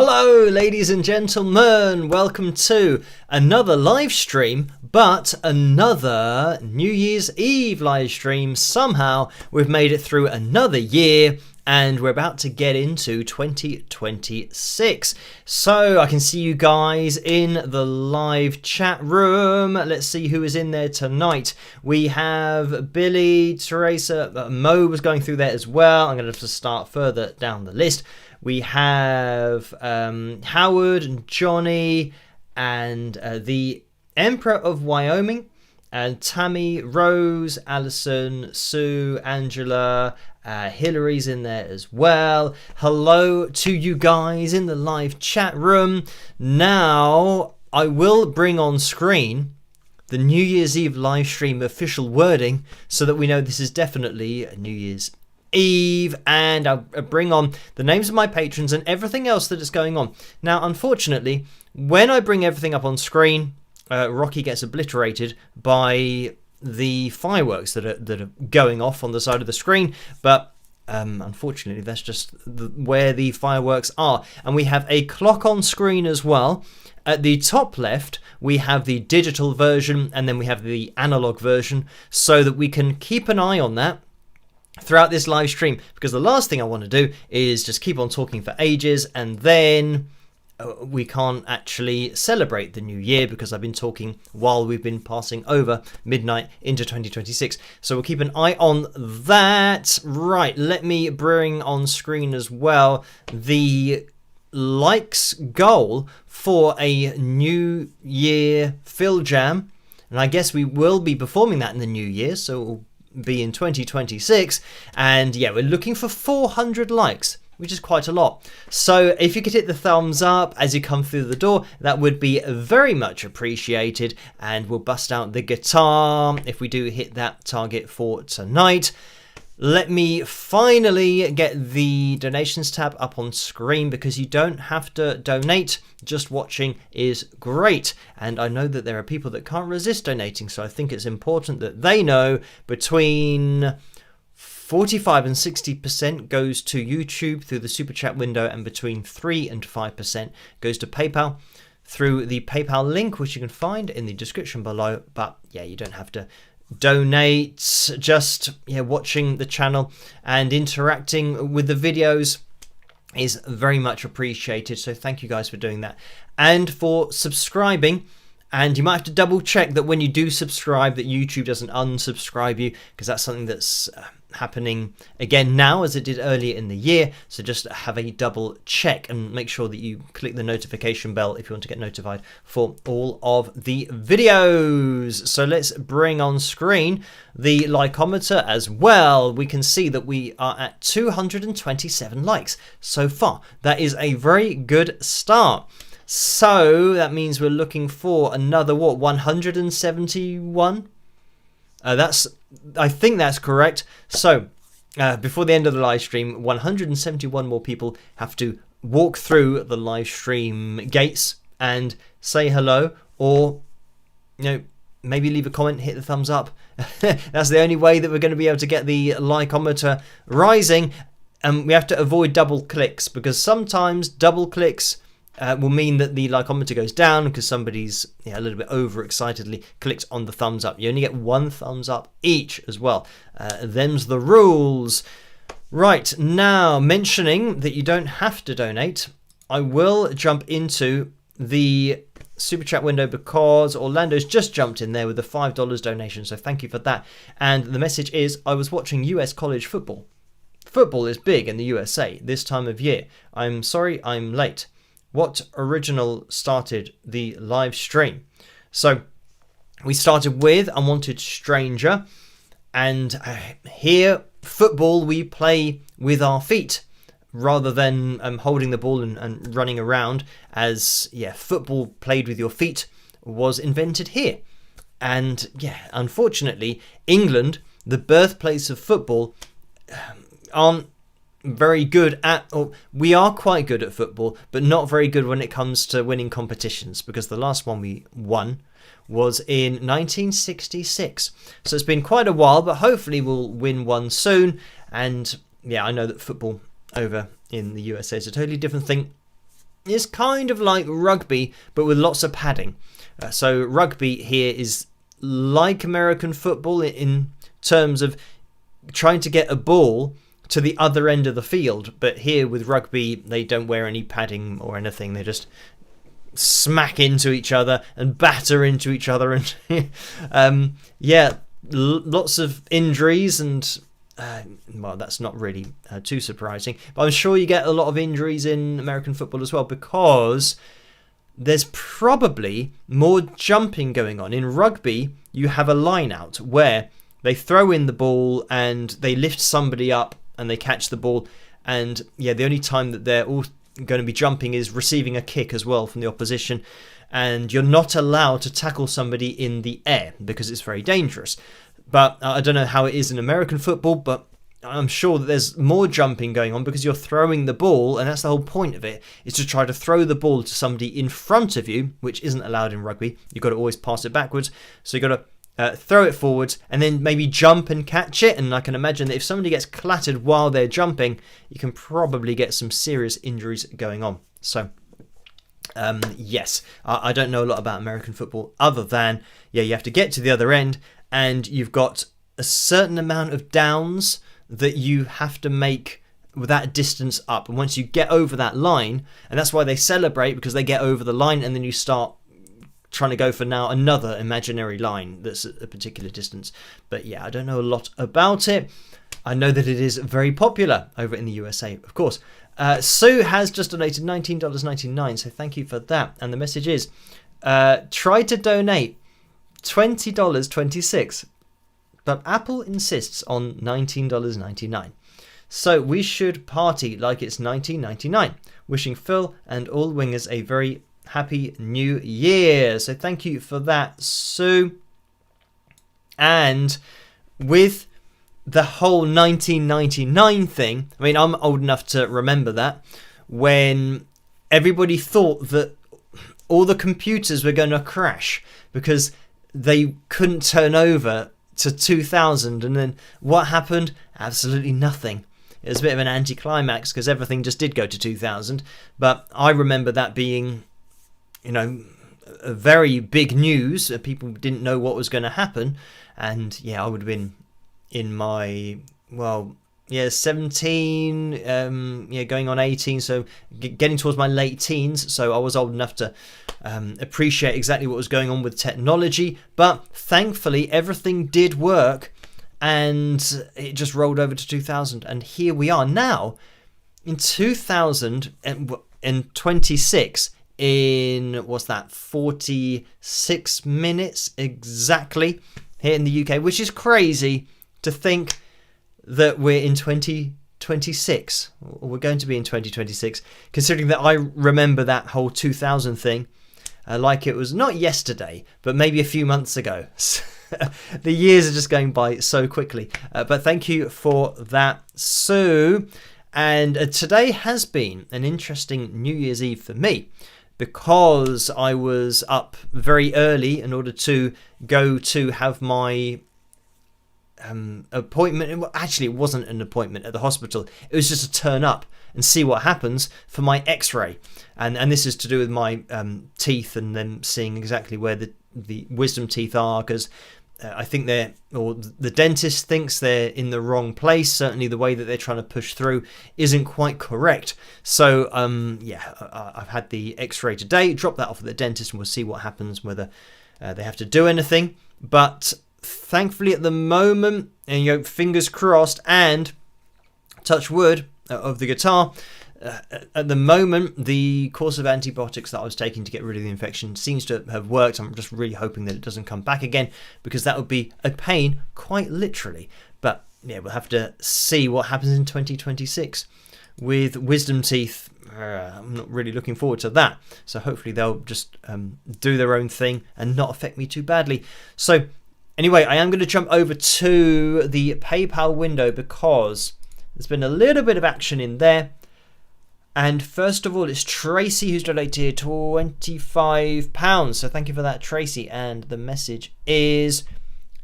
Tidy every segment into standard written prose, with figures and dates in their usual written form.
Hello ladies and gentlemen, welcome to another live stream, but another New Year's Eve live stream. Somehow we've made it through another year and we're about to get into 2026. So I can see you guys in the live chat room. Let's see who is in there tonight. We have Billy, Teresa, Mo was going through there as well. I'm going to have to start further down the list. We have Howard and Johnny and the Emperor of Wyoming and Tammy, Rose, Alison, Sue, Angela, Hillary's in there as well. Hello to you guys in the live chat room. Now I will bring on screen the New Year's Eve live stream official wording so that we know this is definitely New Year's Eve, and I'll bring on the names of my patrons and everything else that is going on. Now, unfortunately, when I bring everything up on screen, Rocky gets obliterated by the fireworks that are going off on the side of the screen, but unfortunately, that's just where the fireworks are. And we have a clock on screen as well. At the top left, we have the digital version, and then we have the analog version, so that we can keep an eye on that throughout this live stream, because the last thing I want to do is just keep on talking for ages and then we can't actually celebrate the new year because I've been talking while we've been passing over midnight into 2026. So we'll keep an eye on that. Right, let me bring on screen as well the likes goal for a new year Phil Jam, and I guess we will be performing that in the new year, so it will be in 2026, and yeah, we're looking for 400 likes, which is quite a lot. So if you could hit the thumbs up as you come through the door, that would be very much appreciated, and we'll bust out the guitar if we do hit that target for tonight. Let me finally get the donations tab up on screen, because you don't have to donate, just watching is great. And I know that there are people that can't resist donating, so I think it's important that they know between 45 and 60% goes to YouTube through the super chat window, and between 3 and 5% goes to PayPal through the PayPal link, which you can find in the description below. But yeah, you don't have to donate, just watching the channel and interacting with the videos is very much appreciated, so thank you guys for doing that and for subscribing. And you might have to double check that when you do subscribe that YouTube doesn't unsubscribe you, because that's something that's happening again now as it did earlier in the year. So just have a double check and make sure that you click the notification bell if you want to get notified for all of the videos. So let's bring on screen the likeometer as well. We can see that we are at 227 likes so far. That is a very good start. So that means we're looking for another 171. I think that's correct. So before the end of the live stream, 171 more people have to walk through the live stream gates and say hello, or maybe leave a comment, hit the thumbs up. That's the only way that we're going to be able to get the likeometer rising. And we have to avoid double clicks, because sometimes double clicks will mean that the likeometer goes down because somebody's a little bit overexcitedly clicked on the thumbs up. You only get one thumbs up each as well. Them's the rules. Right, now mentioning that you don't have to donate, I will jump into the super chat window because Orlando's just jumped in there with a $5 donation, so thank you for that. And the message is, I was watching US college football. Football is big in the USA this time of year. I'm sorry I'm late. What original started the live stream? So we started with Unwanted Stranger, and here football we play with our feet rather than holding the ball and running around, as football played with your feet was invented here. And unfortunately England, the birthplace of football, aren't very good at, or we are quite good at football, but not very good when it comes to winning competitions, because the last one we won was in 1966. So it's been quite a while, but hopefully we'll win one soon. And I know that football over in the USA is a totally different thing is kind of like rugby, but with lots of padding. So rugby here is like American football in terms of trying to get a ball to the other end of the field. But here with rugby, they don't wear any padding or anything. They just smack into each other and batter into each other. And lots of injuries and... well, that's not really too surprising. But I'm sure you get a lot of injuries in American football as well, because there's probably more jumping going on. In rugby, you have a line out where they throw in the ball and they lift somebody up and they catch the ball. And yeah, the only time that they're all going to be jumping is receiving a kick as well from the opposition. And you're not allowed to tackle somebody in the air because it's very dangerous. But I don't know how it is in American football, but I'm sure that there's more jumping going on because you're throwing the ball, and that's the whole point of it, is to try to throw the ball to somebody in front of you, which isn't allowed in rugby. You've got to always pass it backwards. So you've got to throw it forwards and then maybe jump and catch it. And I can imagine that if somebody gets clattered while they're jumping, you can probably get some serious injuries going on. So... yes, I don't know a lot about American football other than, you have to get to the other end and you've got a certain amount of downs that you have to make with that distance up. And once you get over that line, and that's why they celebrate, because they get over the line and then you start trying to go for now another imaginary line that's at a particular distance. But yeah, I don't know a lot about it. I know that it is very popular over in the USA, of course. Sue has just donated $19.99, so thank you for that. And the message is, try to donate $20.26, but Apple insists on $19.99. So we should party like it's 1999. Wishing Phil and all wingers a very happy new year. So thank you for that, Sue. And with the whole 1999 thing, I mean, I'm old enough to remember that, when everybody thought that all the computers were going to crash because they couldn't turn over to 2000. And then what happened? Absolutely nothing. It was a bit of an anticlimax because everything just did go to 2000. But I remember that being, a very big news. People didn't know what was going to happen. And yeah, I would have been in my, 17, going on 18, so getting towards my late teens. So I was old enough to appreciate exactly what was going on with technology. But thankfully, everything did work, and it just rolled over to 2000. And here we are now in 2026 in, what's that, 46 minutes exactly here in the UK, which is crazy to think that we're in 2026, or we're going to be in 2026, considering that I remember that whole 2000 thing like it was not yesterday, but maybe a few months ago. The years are just going by so quickly. But thank you for that, Sue. And today has been an interesting New Year's Eve for me, because I was up very early in order to go to have my appointment. Actually, it wasn't an appointment at the hospital. It was just to turn up and see what happens for my x-ray. And this is to do with my teeth, and them seeing exactly where the wisdom teeth are, because I think the dentist thinks they're in the wrong place. Certainly the way that they're trying to push through isn't quite correct. So I've had the x-ray today, drop that off at the dentist, and we'll see what happens, whether they have to do anything. But thankfully at the moment, and fingers crossed and touch wood of the guitar, at the moment the course of antibiotics that I was taking to get rid of the infection seems to have worked. I'm just really hoping that it doesn't come back again, because that would be a pain, quite literally. But yeah, we'll have to see what happens in 2026 with wisdom teeth. I'm not really looking forward to that. So hopefully they'll just do their own thing and not affect me too badly. So anyway, I am going to jump over to the PayPal window, because there's been a little bit of action in there. And first of all, it's Tracy who's donated £25. So thank you for that, Tracy. And the message is,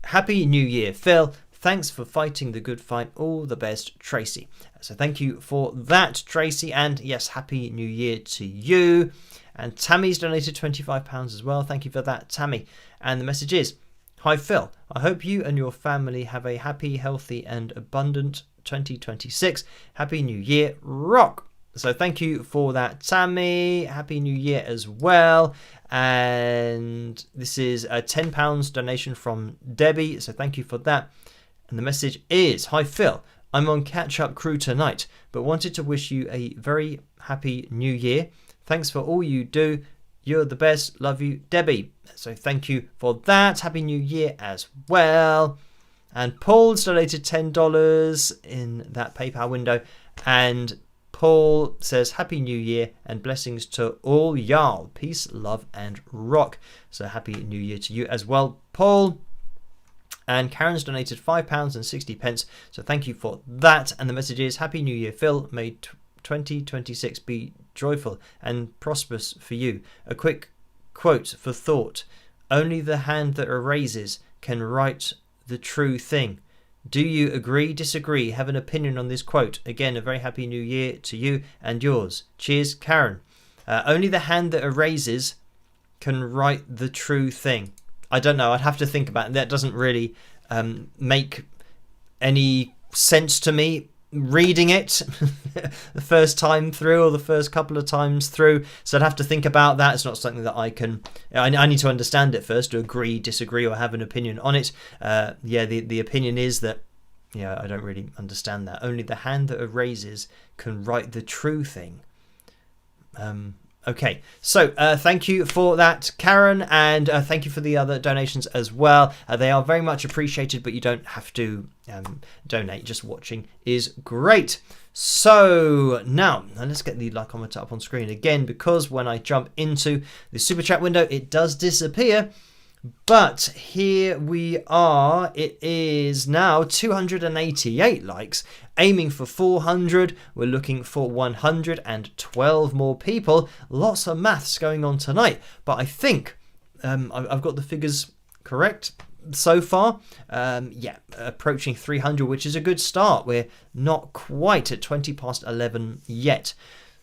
Happy New Year, Phil. Thanks for fighting the good fight. All the best, Tracy. So thank you for that, Tracy. And yes, Happy New Year to you. And Tammy's donated £25 as well. Thank you for that, Tammy. And the message is, hi, Phil. I hope you and your family have a happy, healthy and abundant 2026. Happy New Year. Rock. So thank you for that, Tammy. Happy New Year as well. And this is a £10 donation from Debbie. So thank you for that. And the message is, hi, Phil. I'm on catch-up crew tonight, but wanted to wish you a very happy New Year. Thanks for all you do. You're the best. Love you, Debbie. So thank you for that. Happy New Year as well. And Paul's donated $10 in that PayPal window. And Paul says, Happy New Year and blessings to all y'all. Peace, love and rock. So Happy New Year to you as well, Paul. And Karen's donated £5.60. So thank you for that. And the message is, Happy New Year, Phil. May 2026 be joyful and prosperous for you. A quick quote for thought. Only the hand that erases can write the true thing. Do you agree, disagree, have an opinion on this quote? Again, a very happy new year to you and yours. Cheers, Karen. Only the hand that erases can write the true thing. I don't know. I'd have to think about it. That doesn't really make any sense to me reading it the first time through or the first couple of times through. So I'd have to think about that. It's not something that I can... I need to understand it first to agree, disagree or have an opinion on it. The opinion is that I don't really understand that. Only the hand that erases can write the true thing. Okay, so thank you for that, Karen, and thank you for the other donations as well. They are very much appreciated, but you don't have to donate. Just watching is great. So now let's get the like comment up on screen again, because when I jump into the super chat window, it does disappear. But here we are. It is now 288 likes, aiming for 400. We're looking for 112 more people. Lots of maths going on tonight, but I think I've got the figures correct so far. Approaching 300, which is a good start. We're not quite at 20 past 11 yet.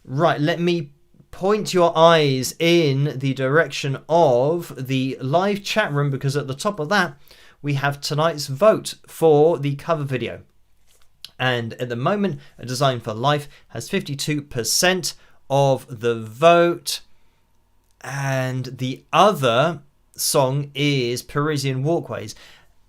Right, let me point your eyes in the direction of the live chat room, because at the top of that we have tonight's vote for the cover video. And at the moment, A Design for Life has 52% of the vote. And the other song is Parisian Walkways.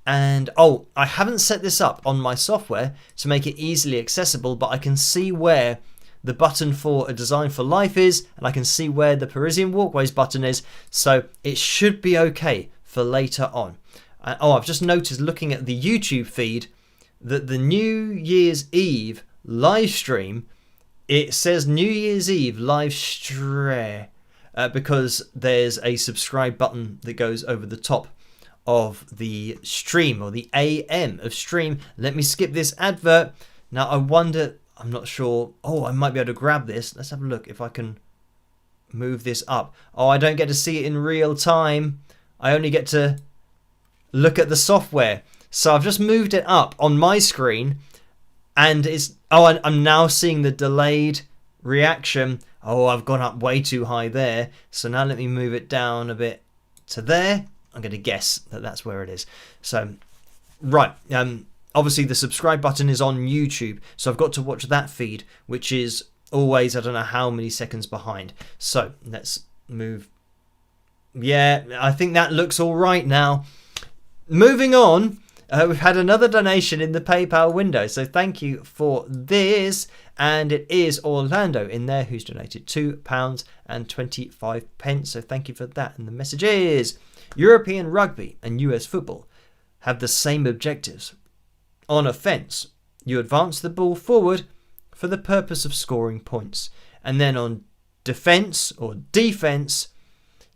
And I haven't set this up on my software to make it easily accessible, but I can see where the button for A Design for Life is, and I can see where the Parisian Walkways button is, so it should be okay for later on. I've just noticed, looking at the YouTube feed, that the New Year's Eve live stream, it says New Year's Eve live stream because there's a subscribe button that goes over the top of the stream, or the AM of stream. Let me skip this advert. Now I wonder, I'm not sure. I might be able to grab this. Let's have a look if I can move this up. I don't get to see it in real time. I only get to look at the software. So I've just moved it up on my screen, and it's... I'm now seeing the delayed reaction. I've gone up way too high there. So now let me move it down a bit to there. I'm going to guess that that's where it is. So, right. Obviously, the subscribe button is on YouTube, so I've got to watch that feed, which is always, I don't know how many seconds behind. So let's move. Yeah, I think that looks all right now. Moving on, we've had another donation in the PayPal window, so thank you for this. And it is Orlando in there who's donated £2.25. So thank you for that. And the message is, European rugby and US football have the same objectives. On offence, you advance the ball forward for the purpose of scoring points. And then on defence or defence,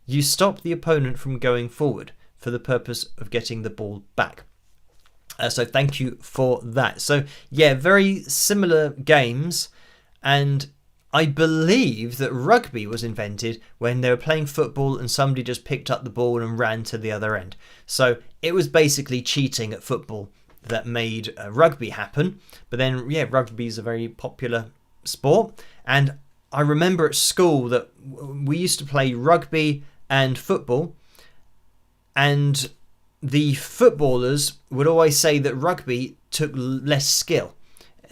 you stop the opponent from going forward for the purpose of getting the ball back. So thank you for that. So yeah, very similar games. And I believe that rugby was invented when they were playing football and somebody just picked up the ball and ran to the other end. So it was basically cheating at football that made rugby happen. But then, yeah, rugby is a very popular sport. And I remember at school that we used to play rugby and football. And the footballers would always say that rugby took less skill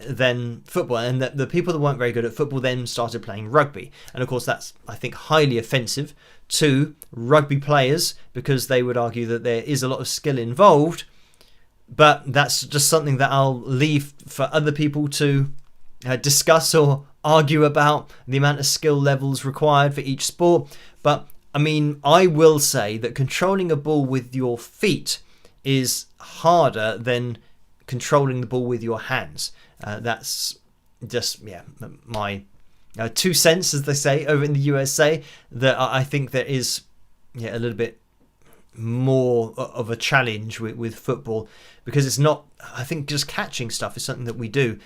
than football, and that the people that weren't very good at football then started playing rugby. And of course that's, I think, highly offensive to rugby players, because they would argue that there is a lot of skill involved. But that's just something that I'll leave for other people to discuss or argue about, the amount of skill levels required for each sport. But I mean, I will say that controlling a ball with your feet is harder than controlling the ball with your hands. That's just, my 2 cents, as they say over in the USA, that I think there is a little bit more of a challenge with football, because it's not, I think just catching stuff is something that we do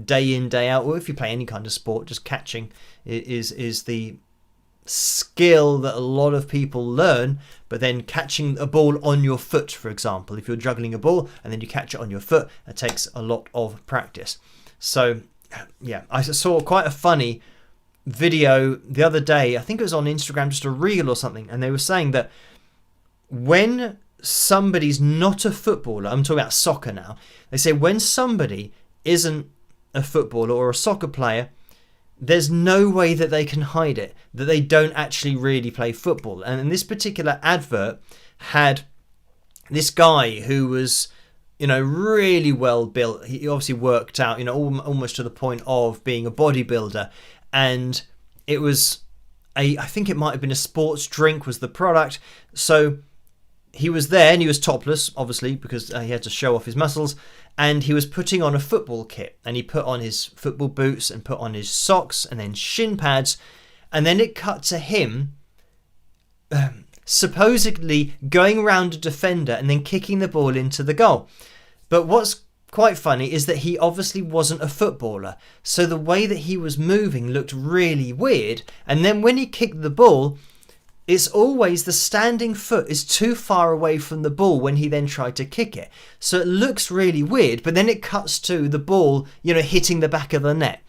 day in, day out, or if you play any kind of sport, just catching is the skill that a lot of people learn. But then catching a ball on your foot, for example, if you're juggling a ball and then you catch it on your foot, it takes a lot of practice. So yeah, I saw quite a funny video the other day, I think it was on Instagram, just a reel or something, and they were saying that when somebody's not a footballer, I'm talking about soccer now, they say when somebody isn't a footballer or a soccer player, there's no way that they can hide it, that they don't actually really play football. And in this particular advert had this guy who was, really well built. He obviously worked out, almost to the point of being a bodybuilder. And it was I think it might have been a sports drink was the product. So he was there and he was topless, obviously, because he had to show off his muscles. And he was putting on a football kit, and he put on his football boots and put on his socks and then shin pads. And then it cut to him supposedly going around a defender and then kicking the ball into the goal. But what's quite funny is that he obviously wasn't a footballer. So the way that he was moving looked really weird. And then when he kicked the ball, it's always the standing foot is too far away from the ball when he then tried to kick it. So it looks really weird, but then it cuts to the ball, hitting the back of the net.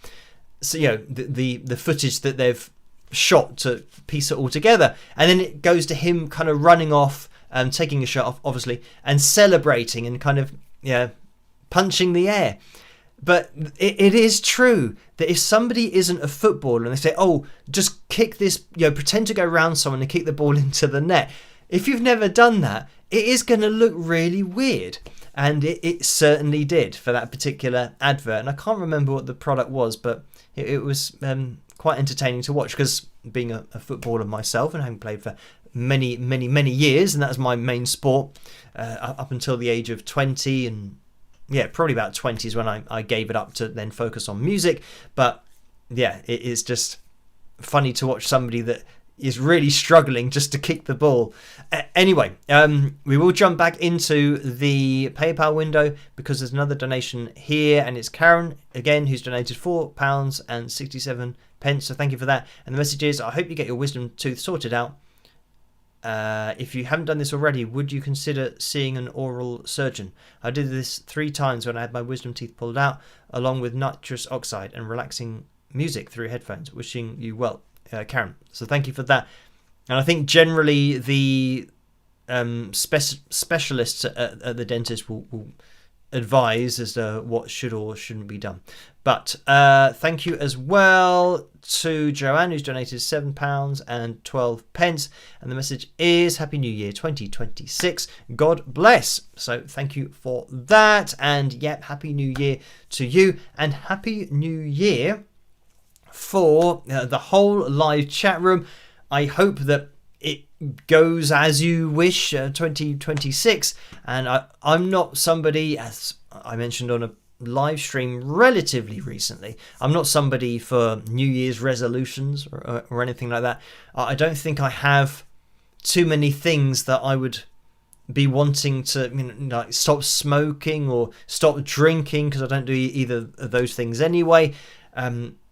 So, the footage that they've shot to piece it all together. And then it goes to him kind of running off, taking a shot off, obviously, and celebrating and kind of, punching the air. But it is true that if somebody isn't a footballer and they say, oh, just kick this, pretend to go around someone and kick the ball into the net. If you've never done that, it is going to look really weird. And it certainly did for that particular advert. And I can't remember what the product was, but it was quite entertaining to watch, because being a footballer myself and having played for many, many, many years, and that was my main sport up until the age of 20, and probably about 20 is when I gave it up to then focus on music. But yeah, it is just funny to watch somebody that is really struggling just to kick the ball. Anyway, we will jump back into the PayPal window, because there's another donation here, and it's Karen again who's donated £4.67. So thank you for that. And the message is, I hope you get your wisdom tooth sorted out. If you haven't done this already, would you consider seeing an oral surgeon? I did this 3 times when I had my wisdom teeth pulled out, along with nitrous oxide and relaxing music through headphones. Wishing you well, Karen. So thank you for that. And I think generally the specialists at the dentist will advise as to what should or shouldn't be done. But thank you as well to Joanne, who's donated £7.12. And the message is Happy New Year 2026. God bless. So thank you for that. And Happy New Year to you. And Happy New Year for the whole live chat room. I hope that it goes as you wish, 2026. And I'm not somebody, as I mentioned on a live stream relatively recently, I'm not somebody for New Year's resolutions or anything like that. I don't think I have too many things that I would be wanting to, like stop smoking or stop drinking, because I don't do either of those things anyway.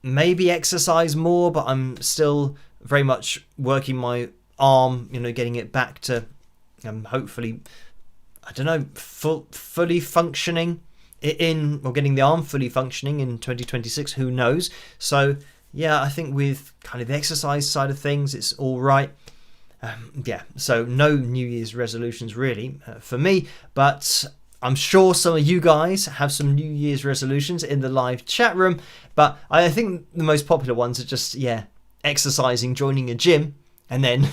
Maybe exercise more, but I'm still very much working my arm, getting it back to hopefully I don't know, fully functioning or getting the arm fully functioning in 2026. Who knows? So yeah, I think with kind of the exercise side of things, it's all right. Yeah, so no New Year's resolutions really for me, but I'm sure some of you guys have some New Year's resolutions in the live chat room. But I think the most popular ones are just, exercising, joining a gym, and then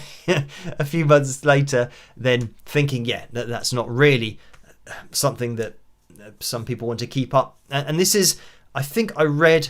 a few months later, then thinking, that's not really something that some people want to keep up. And this is, I think I read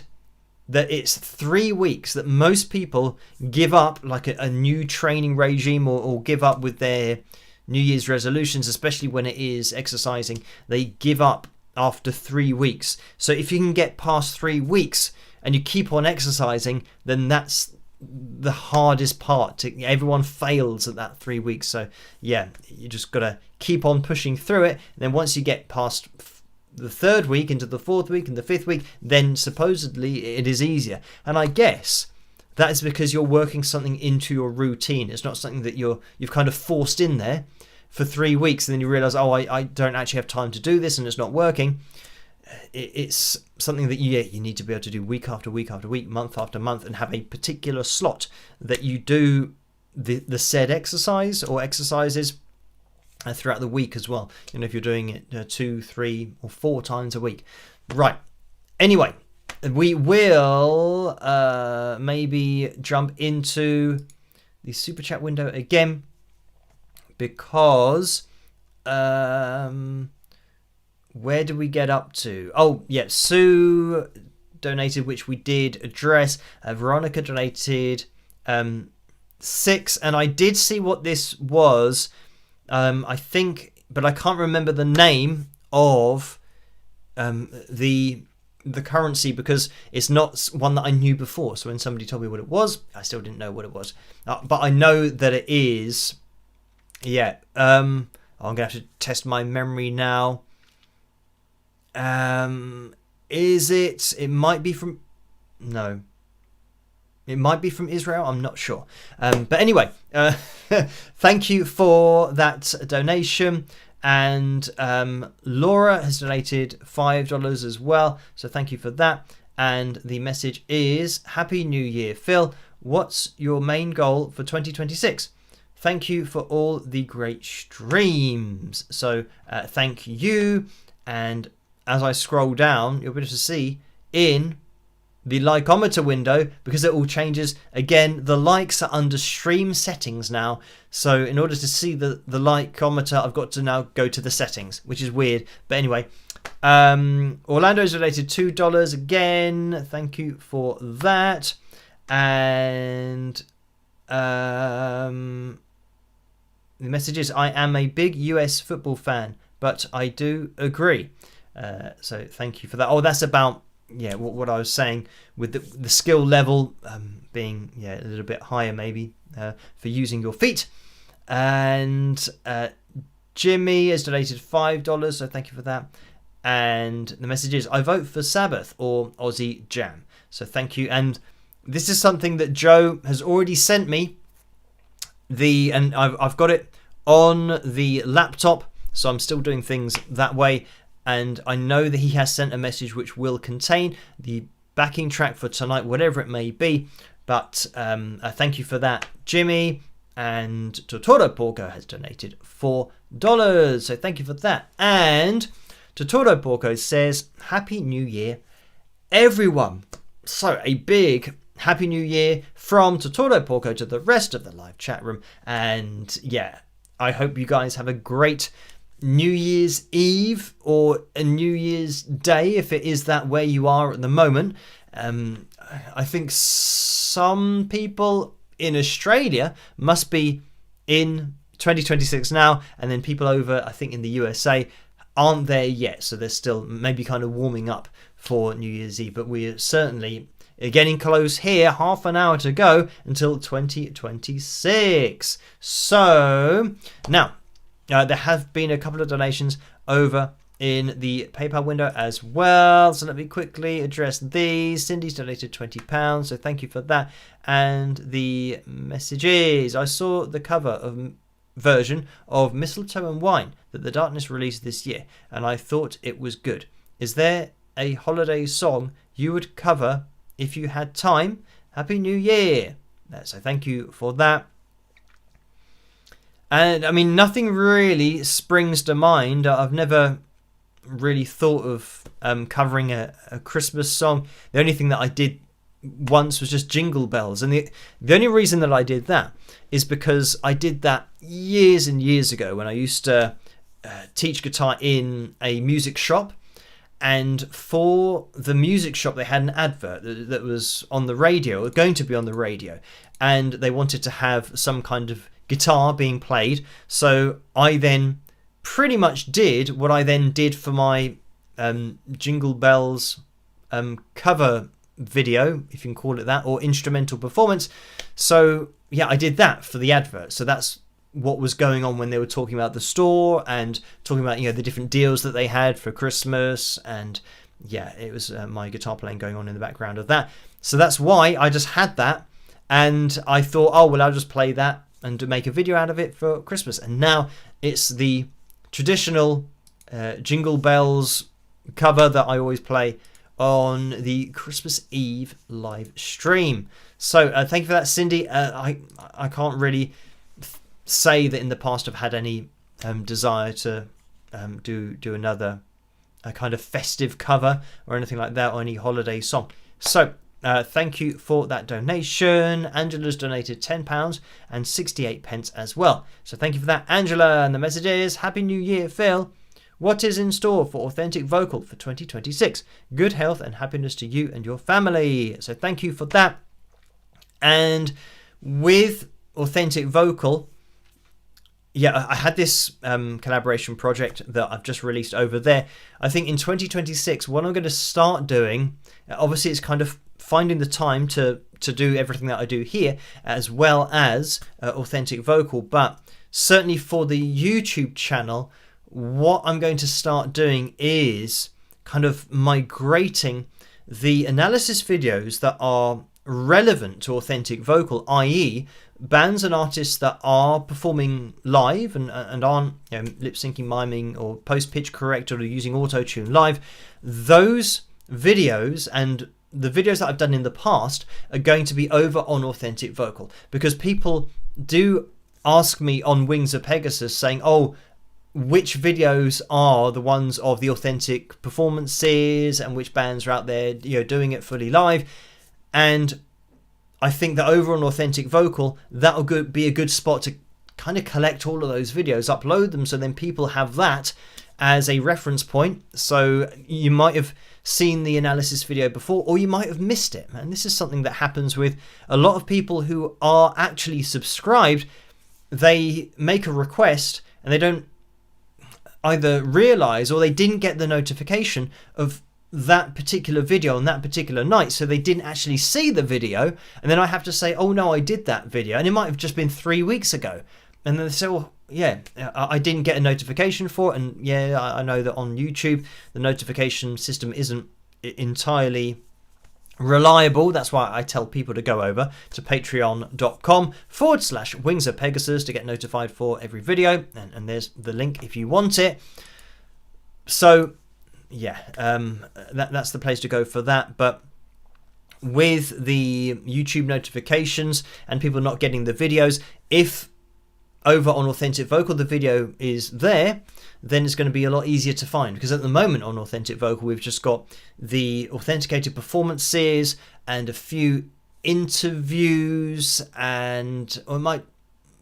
that it's 3 weeks that most people give up, like a new training regime, or give up with their New Year's resolutions, especially when it is exercising. They give up after 3 weeks. So if you can get past 3 weeks and you keep on exercising, then that's the hardest part. Everyone fails at that 3 weeks. So yeah, you just got to keep on pushing through it. And then once you get past the 3rd week into the 4th week and the 5th week, then supposedly it is easier. And I guess that is because you're working something into your routine. It's not something that you've kind of forced in there for 3 weeks and then you realize, I don't actually have time to do this and it's not working. It's something that you need to be able to do week after week after week, month after month, and have a particular slot that you do the said exercise or exercises throughout the week as well. If you're doing it 2, 3 or 4 times a week. Right. Anyway, we will maybe jump into the super chat window again, because where do we get up to? Oh, yeah, Sue donated, which we did address. Veronica donated 6, and I did see what this was. I think, but I can't remember the name of the currency, because it's not one that I knew before. So when somebody told me what it was, I still didn't know what it was. But I know that it is. Yeah. I'm gonna have to test my memory now. Is it? It might be from. No. It might be from Israel. I'm not sure. But anyway, thank you for that donation. And Laura has donated $5 as well. So thank you for that. And the message is, Happy New Year. Phil, what's your main goal for 2026? Thank you for all the great streams. So thank you. And as I scroll down, you'll be able to see in the likeometer window, because it all changes. Again, the likes are under stream settings now. So in order to see the likeometer, I've got to now go to the settings, which is weird. But anyway, Orlando's related $2 again. Thank you for that. And the message is, I am a big US football fan, but I do agree. So thank you for that. Oh, that's about what I was saying with the skill level being a little bit higher maybe for using your feet. And Jimmy has donated $5, so thank you for that. And the message is, I vote for Sabbath or Aussie Jam. So thank you. And this is something that Joe has already sent me. And I've got it on the laptop, so I'm still doing things that way. And I know that he has sent a message which will contain the backing track for tonight, whatever it may be. But thank you for that, Jimmy. And Totoro Porco has donated $4. So thank you for that. And Totoro Porco says, Happy New Year, everyone. So a big Happy New Year from Totoro Porco to the rest of the live chat room. And I hope you guys have a great New Year's Eve or a New Year's Day, if it is that where you are at the moment. I think some people in Australia must be in 2026 now, and then people over, I think, in the USA aren't there yet, so they're still maybe kind of warming up for New Year's Eve. But we're certainly getting close here, half an hour to go until 2026. So now there have been a couple of donations over in the PayPal window as well. So let me quickly address these. Cindy's donated £20, so thank you for that. And the message is, I saw the cover of version of Mistletoe and Wine that The Darkness released this year, and I thought it was good. Is there a holiday song you would cover if you had time? Happy New Year! So thank you for that. And I mean, nothing really springs to mind. I've never really thought of covering a Christmas song. The only thing that I did once was just Jingle Bells, and the only reason that I did that is because I did that years and years ago when I used to teach guitar in a music shop. And for the music shop, they had an advert that was on the radio, or going to be on the radio, and they wanted to have some kind of guitar being played. So I then pretty much did what I then did for my Jingle Bells cover video, if you can call it that, or instrumental performance. So yeah, I did that for the advert. So that's what was going on when they were talking about the store and talking about, the different deals that they had for Christmas. And yeah, it was my guitar playing going on in the background of that. So that's why I just had that, and I thought, oh well, I'll just play that and make a video out of it for Christmas. And now it's the traditional Jingle Bells cover that I always play on the Christmas Eve live stream. So thank you for that, Cindy. I can't really say that in the past I've had any desire to do another kind of festive cover or anything like that, or any holiday song. So thank you for that donation. Angela's donated £10 and 68 pence as well. So thank you for that, Angela. And the message is, Happy New Year, Phil. What is in store for Authentic Vocal for 2026? Good health and happiness to you and your family. So thank you for that. And with Authentic Vocal, yeah, I had this collaboration project that I've just released over there. I think in 2026, what I'm going to start doing, obviously it's kind of finding the time to do everything that I do here, as well as Authentic Vocal. But certainly for the YouTube channel, what I'm going to start doing is kind of migrating the analysis videos that are relevant to Authentic Vocal, i.e. bands and artists that are performing live and aren't lip syncing, miming, or post pitch corrected or using auto-tune live. Those videos and the videos that I've done in the past are going to be over on Authentic Vocal, because people do ask me on Wings of Pegasus saying, oh, which videos are the ones of the authentic performances and which bands are out there doing it fully live. And I think that over on Authentic Vocal, that'll be a good spot to kind of collect all of those videos, upload them, so then people have that as a reference point. So you might have seen the analysis video before, or you might have missed it. And this is something that happens with a lot of people who are actually subscribed. They make a request and they don't either realize, or they didn't get the notification of that particular video on that particular night, so they didn't actually see the video, and then I have to say, oh no, I did that video, and it might have just been 3 weeks ago, and then they say, well, yeah, I didn't get a notification for it. And yeah, I know that on YouTube the notification system isn't entirely reliable. That's why I tell people to go over to patreon.com/Wings of Pegasus to get notified for every video, and there's the link if you want it. So yeah, that's the place to go for that. But with the YouTube notifications and people not getting the videos, if over on Authentic Vocal the video is there, then it's going to be a lot easier to find, because at the moment on Authentic Vocal we've just got the authenticated performances and a few interviews, and or it might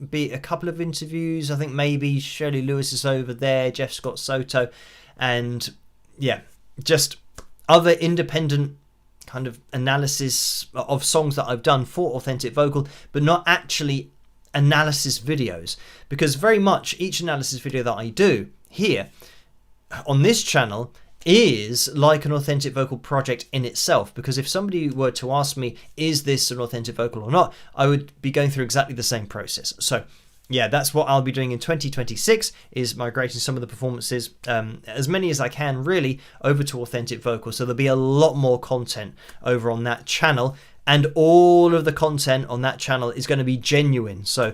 be a couple of interviews. I think maybe Shirley Lewis is over there, Jeff Scott Soto, and yeah, just other independent kind of analysis of songs that I've done for Authentic Vocal, but not actually analysis videos, because very much each analysis video that I do here on this channel is like an Authentic Vocal project in itself. Because if somebody were to ask me, is this an Authentic Vocal or not, I would be going through exactly the same process. So yeah, that's what I'll be doing in 2026, is migrating some of the performances, as many as I can really, over to Authentic Vocal. So there'll be a lot more content over on that channel, and all of the content on that channel is going to be genuine. So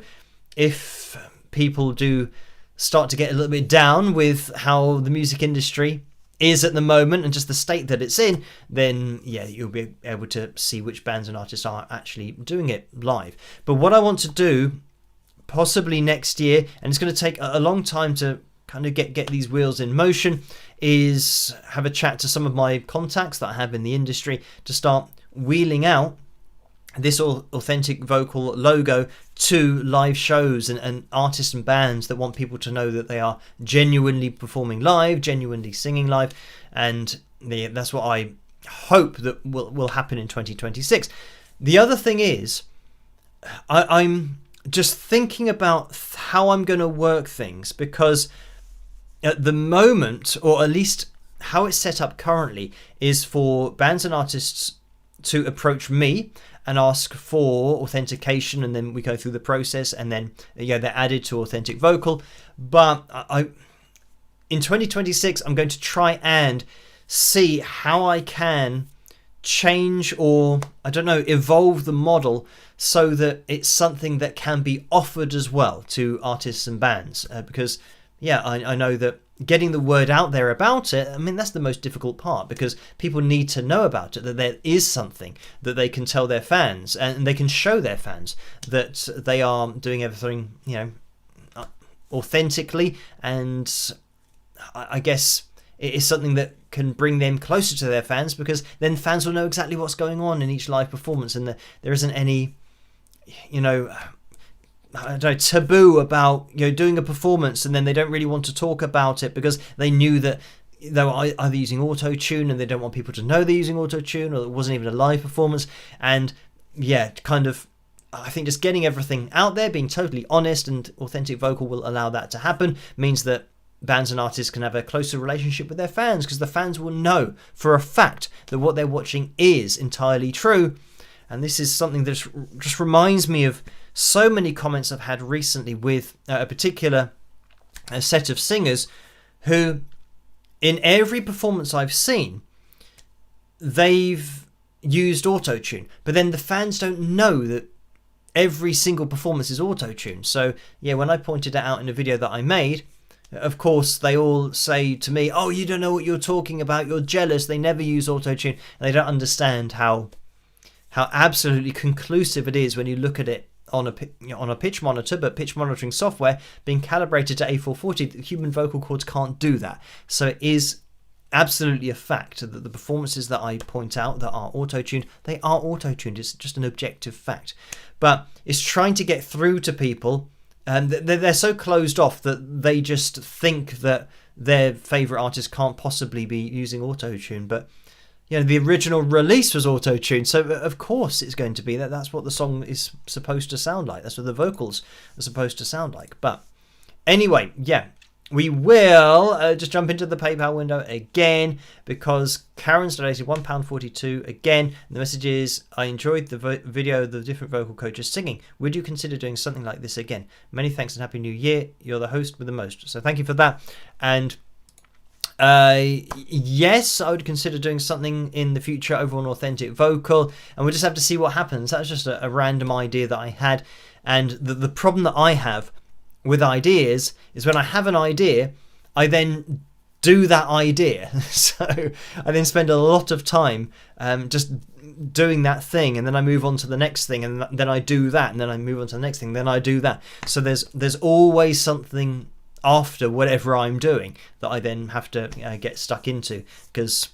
if people do start to get a little bit down with how the music industry is at the moment and just the state that it's in, then yeah, you'll be able to see which bands and artists are actually doing it live. But what I want to do possibly next year, and it's going to take a long time to kind of get these wheels in motion, is have a chat to some of my contacts that I have in the industry to start wheeling out this authentic vocal logo to live shows and artists and bands that want people to know that they are genuinely performing live, genuinely singing live, and that's what I hope that will happen in 2026. The other thing is, I'm just thinking about how I'm going to work things, because at the moment, or at least how it's set up currently, is for bands and artists to approach me and ask for authentication, and then we go through the process, and then they're added to authentic vocal. But in 2026, I'm going to try and see how I can change, or I don't know, evolve the model so that it's something that can be offered as well to artists and bands, because I know that getting the word out there about it, I mean, that's the most difficult part, because people need to know about it, that there is something that they can tell their fans, and they can show their fans that they are doing everything, authentically. And I guess it is something that can bring them closer to their fans, because then fans will know exactly what's going on in each live performance, and there isn't any, I don't know, taboo about doing a performance and then they don't really want to talk about it because they knew that they were either using auto-tune and they don't want people to know they're using auto-tune, or it wasn't even a live performance. And kind of, I think just getting everything out there, being totally honest, and authentic vocal will allow that to happen, means that bands and artists can have a closer relationship with their fans, because the fans will know for a fact that what they're watching is entirely true. And this is something that just reminds me of so many comments I've had recently with a particular set of singers who, in every performance I've seen, they've used auto-tune, but then the fans don't know that every single performance is auto-tune. So when I pointed it out in a video that I made, of course they all say to me, "Oh, you don't know what you're talking about, you're jealous, they never use auto-tune." And they don't understand how absolutely conclusive it is when you look at it on a pitch monitor, but pitch monitoring software being calibrated to A440, the human vocal cords can't do that. So it is absolutely a fact that the performances that I point out that are auto-tuned, they are auto-tuned. It's just an objective fact. But it's trying to get through to people, and they're so closed off that they just think that their favourite artist can't possibly be using auto-tune. But the original release was auto-tuned, so of course it's going to be that. That's what the song is supposed to sound like. That's what the vocals are supposed to sound like. But anyway, we will just jump into the PayPal window again, because Karen's donated £1.42 again. And the message is, "I enjoyed the video of the different vocal coaches singing. Would you consider doing something like this again? Many thanks and Happy New Year. You're the host with the most." So thank you for that. And yes, I would consider doing something in the future over on authentic vocal, and we'll just have to see what happens. That's just a random idea that I had. And the problem that I have with ideas is, when I have an idea, I then do that idea. So I then spend a lot of time just doing that thing, and then I move on to the next thing, and then I do that, and then I move on to the next thing, then I do that. So there's always something after whatever I'm doing that I then have to get stuck into, because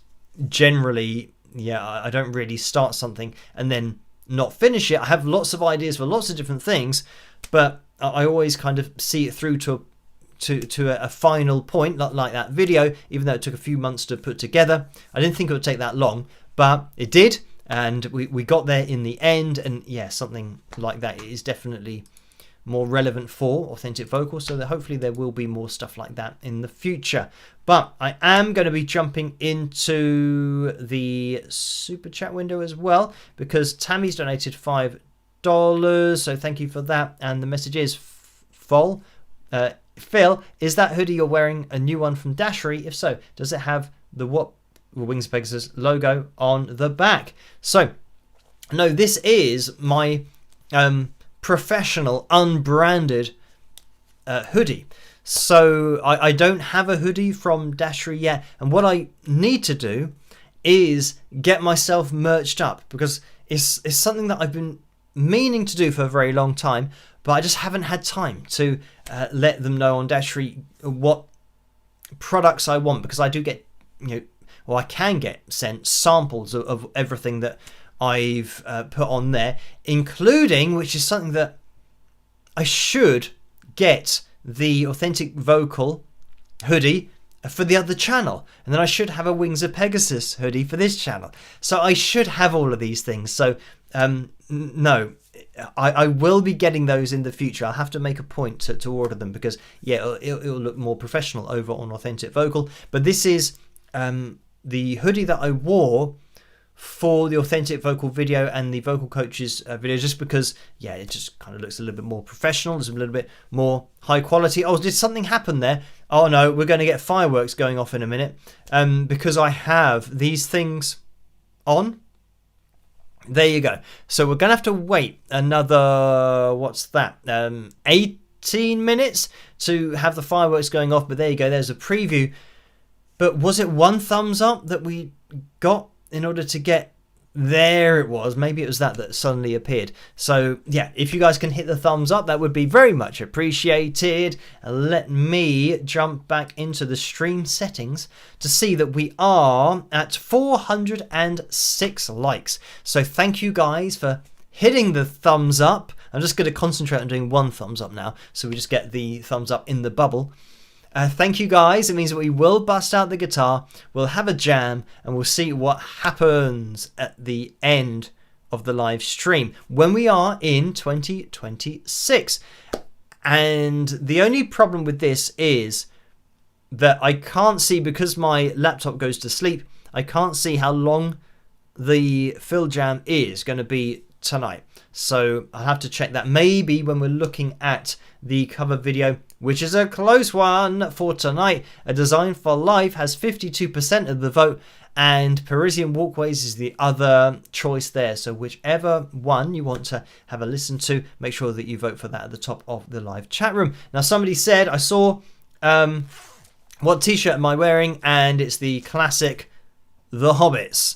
generally I don't really start something and then not finish it. I have lots of ideas for lots of different things, but I always kind of see it through to a final point, like that video, even though it took a few months to put together. I didn't think it would take that long, but it did, and we got there in the end. And something like that is definitely more relevant for authentic vocal, so that hopefully there will be more stuff like that in the future. But I am going to be jumping into the super chat window as well, because Tammy's donated $5, so thank you for that. And the message is, Phil, is that hoodie you're wearing a new one from Dashery? If so, does it have the Wings of Pegasus logo on the back? So no, this is my professional unbranded hoodie. So I don't have a hoodie from Dashery yet, and what I need to do is get myself merched up, because it's something that I've been meaning to do for a very long time, but I just haven't had time to let them know on Dashery what products I want, because I do get, I can get sent samples of everything that I've put on there, including, which is something that I should get, the authentic vocal hoodie for the other channel, and then I should have a Wings of Pegasus hoodie for this channel. So I should have all of these things. So no, I will be getting those in the future. I'll have to make a point to order them, because it'll look more professional over on Authentic Vocal. But this is the hoodie that I wore for the Authentic Vocal video and the Vocal Coaches video, just because it just kind of looks a little bit more professional. It's a little bit more high quality. Oh, did something happen there? Oh no, we're going to get fireworks going off in a minute, because I have these things on. There you go. So we're going to have to wait another, 18 minutes to have the fireworks going off. But there you go, there's a preview. But was it 1 thumbs up that we got in order to get... There it was. Maybe it was that suddenly appeared. So yeah, if you guys can hit the thumbs up, that would be very much appreciated. Let me jump back into the stream settings to see that we are at 406 likes. So thank you guys for hitting the thumbs up. I'm just going to concentrate on doing 1 thumbs up now, so we just get the thumbs up in the bubble. Thank you guys. It means that we will bust out the guitar, we'll have a jam, and we'll see what happens at the end of the live stream when we are in 2026. And the only problem with this is that I can't see, because my laptop goes to sleep, I can't see how long the fill jam is going to be tonight. So I'll have to check that. Maybe when we're looking at the cover video, which is a close one for tonight, A Design for Life has 52% of the vote, and Parisian Walkways is the other choice there. So whichever one you want to have a listen to, make sure that you vote for that at the top of the live chat room. Now, somebody said, I saw, what t-shirt am I wearing? And it's the classic The Hobbits.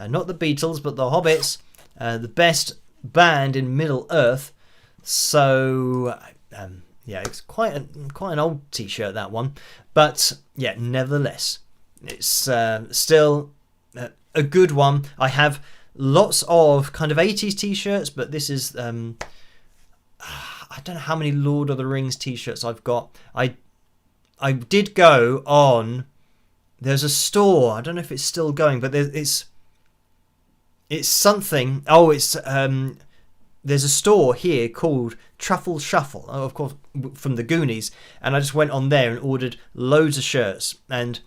Not the Beatles, but The Hobbits, the best band in Middle Earth. So it's quite an old t-shirt, that one, but nevertheless it's still a good one. I have lots of kind of 80s t-shirts, but this is I don't know how many Lord of the Rings t-shirts I've got. I did go on, there's a store, I don't know if it's still going, but it's something. There's a store here called Truffle Shuffle, of course, from the Goonies, and I just went on there and ordered loads of shirts. And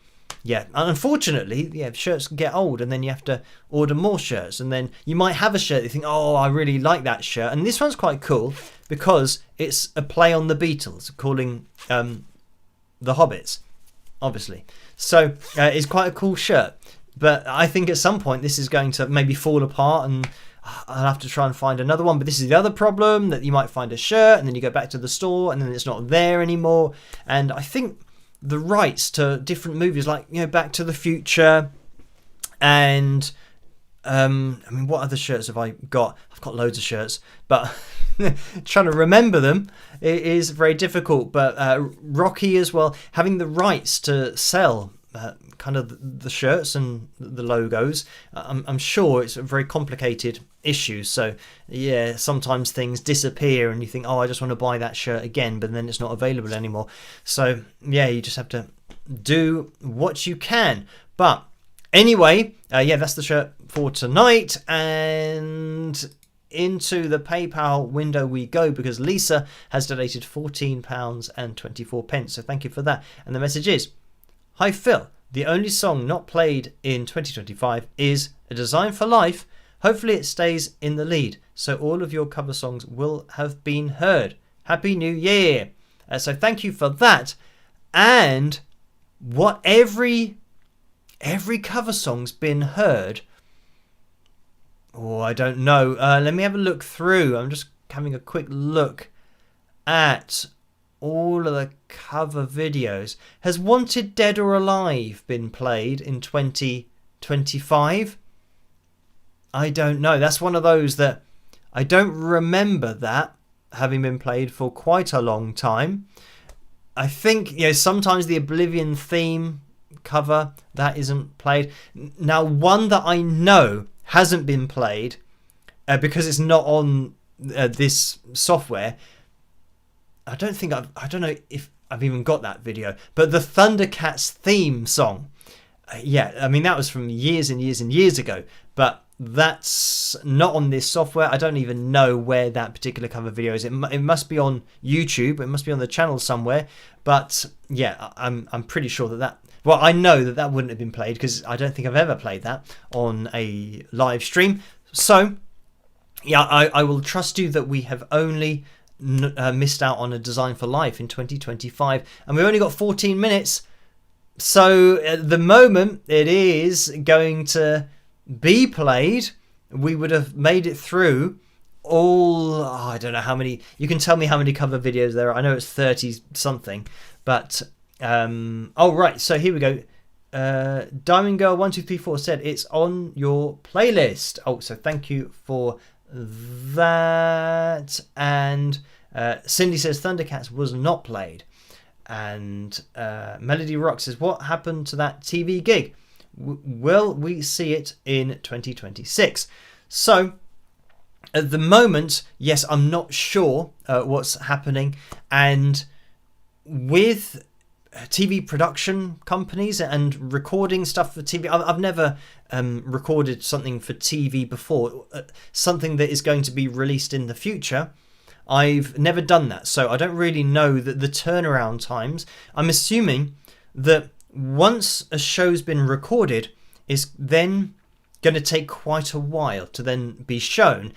unfortunately, shirts get old, and then you have to order more shirts, and then you might have a shirt you think, oh, I really like that shirt, and this one's quite cool because it's a play on the Beatles, calling the Hobbits, obviously. So it's quite a cool shirt, but I think at some point this is going to maybe fall apart, and I'll have to try and find another one. But this is the other problem, that you might find a shirt and then you go back to the store and then it's not there anymore. And I think the rights to different movies, like Back to the Future, and what other shirts have I got? I've got loads of shirts, but trying to remember them is very difficult. But Rocky as well, having the rights to sell kind of the shirts and the logos, I'm sure it's a very complicated issue. So sometimes things disappear and you think, oh, I just want to buy that shirt again, but then it's not available anymore. So you just have to do what you can. But anyway, that's the shirt for tonight, and into the PayPal window we go, because Lisa has donated £14.24. So thank you for that. And the message is, hi Phil, the only song not played in 2025 is A Design for Life. Hopefully it stays in the lead, so all of your cover songs will have been heard. Happy New Year. So thank you for that. And what every cover song's been heard? Oh, I don't know. Let me have a look through. I'm just having a quick look at all of the cover videos. Has Wanted Dead or Alive been played in 2025? I don't know. That's one of those that I don't remember that having been played for quite a long time. I think, sometimes the Oblivion theme cover, that isn't played. Now, one that I know hasn't been played because it's not on this software. I don't know if I've even got that video, but the Thundercats theme song. That was from years and years and years ago, but that's not on this software. I don't even know where that particular cover video is. It must be on YouTube. It must be on the channel somewhere. But yeah, I'm pretty sure that. Well, I know that wouldn't have been played because I don't think I've ever played that on a live stream. So yeah, I will trust you that we have only missed out on a Design for Life in 2025, and we've only got 14 minutes. So at the moment, it is going to be played. We would have made it through all, I don't know how many. You can tell me how many cover videos there are. I know it's 30 something, but right, so here we go. Diamond Girl 1234 said it's on your playlist. So thank you for that. And Cindy says Thundercats was not played. And Melody Rock says, what happened to that TV gig? Will we see it in 2026? So at the moment, yes, I'm not sure what's happening. And with TV production companies and recording stuff for TV, I've never recorded something for TV before, something that is going to be released in the future. I've never done that, so I don't really know that the turnaround times. I'm assuming that once a show's been recorded, it's then going to take quite a while to then be shown,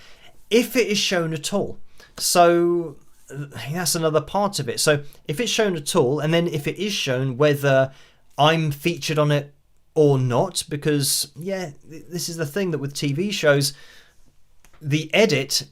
if it is shown at all. So that's another part of it. So if it's shown at all, and then if it is shown, whether I'm featured on it or not, because this is the thing that with TV shows, the edit,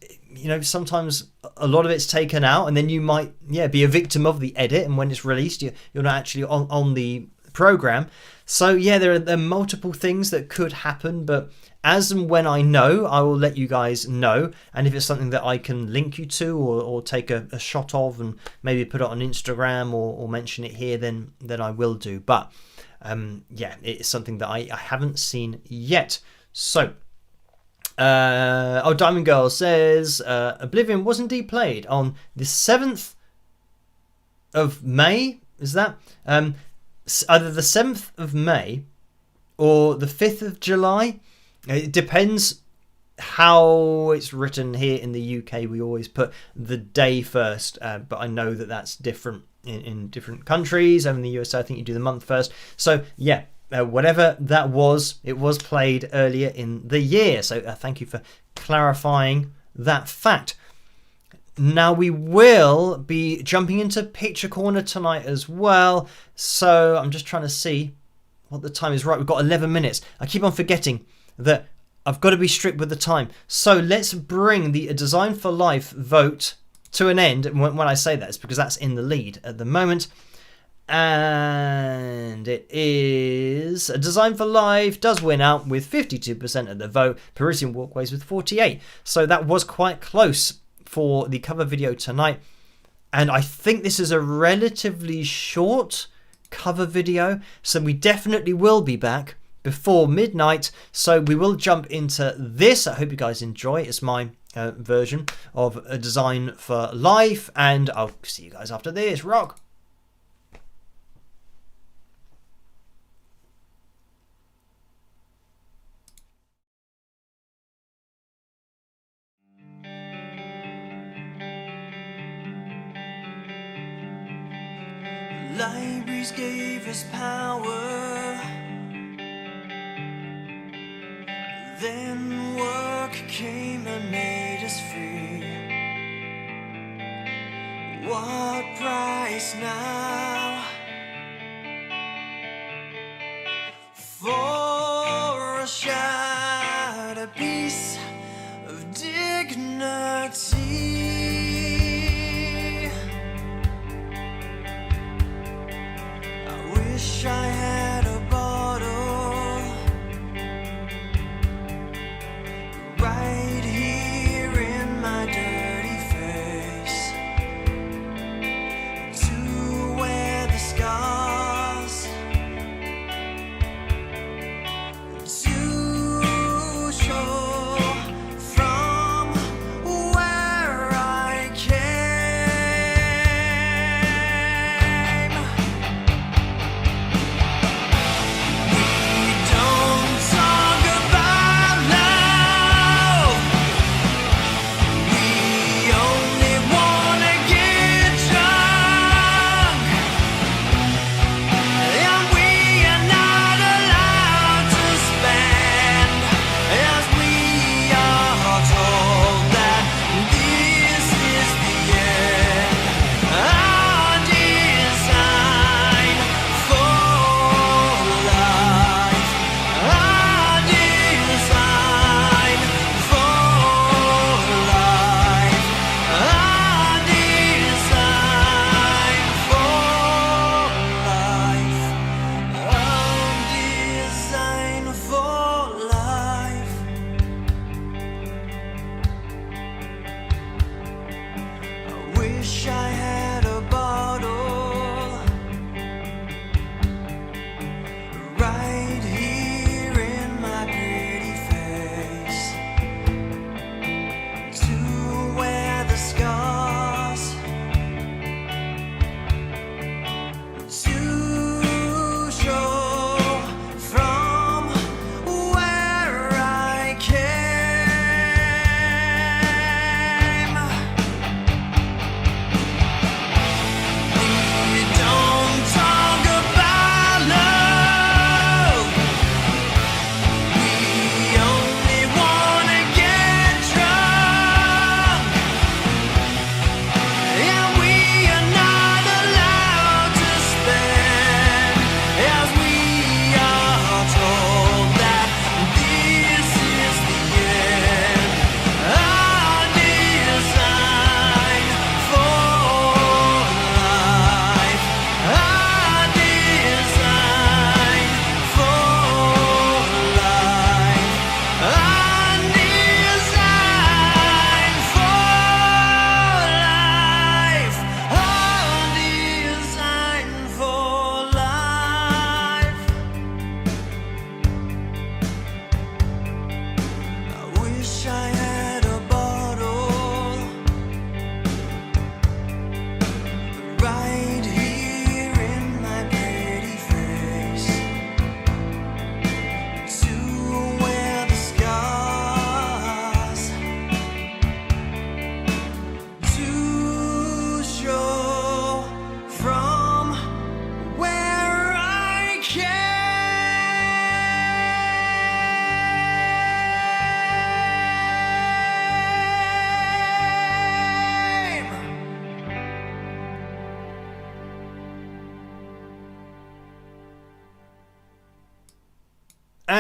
sometimes a lot of it's taken out, and then you might be a victim of the edit, and when it's released, you're not actually on the program. So there are multiple things that could happen, but as and when I know, I will let you guys know. And if it's something that I can link you to or take a shot of and maybe put it on Instagram or mention it here, then I will do. But it's something that I haven't seen yet. So Diamond Girl says Oblivion was indeed played on the 7th of May. Is that either the 7th of May or the 5th of July? It depends how it's written here in the UK. We always put the day first, but I know that that's different in different countries. And in the USA, I think you do the month first. So whatever that was, it was played earlier in the year. So thank you for clarifying that fact. Now we will be jumping into Picture Corner tonight as well. So I'm just trying to see what the time is. Right, we've got 11 minutes. I keep on forgetting that I've got to be strict with the time. So let's bring the Design for Life vote to an end. And when I say that, it's because that's in the lead at the moment. And it is Design for Life does win out with 52% of the vote. Parisian Walkways with 48%. So that was quite close for the cover video tonight. And I think this is a relatively short cover video. So we definitely will be back before midnight. So we will jump into this. I hope you guys enjoy. It's my version of a Design for Life. And I'll see you guys after this. Rock! Libraries gave us power, then work came and made us free. What price now for a shattered piece of dignity?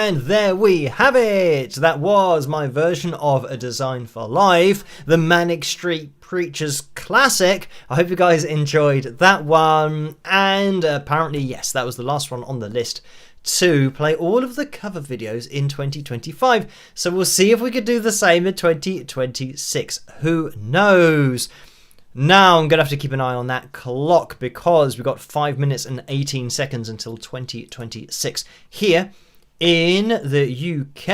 And there we have it. That was my version of A Design for Life, the Manic Street Preachers classic. I hope you guys enjoyed that one. And apparently, yes, that was the last one on the list to play all of the cover videos in 2025. So we'll see if we could do the same in 2026. Who knows? Now I'm going to have to keep an eye on that clock because we've got 5 minutes and 18 seconds until 2026 here in the UK.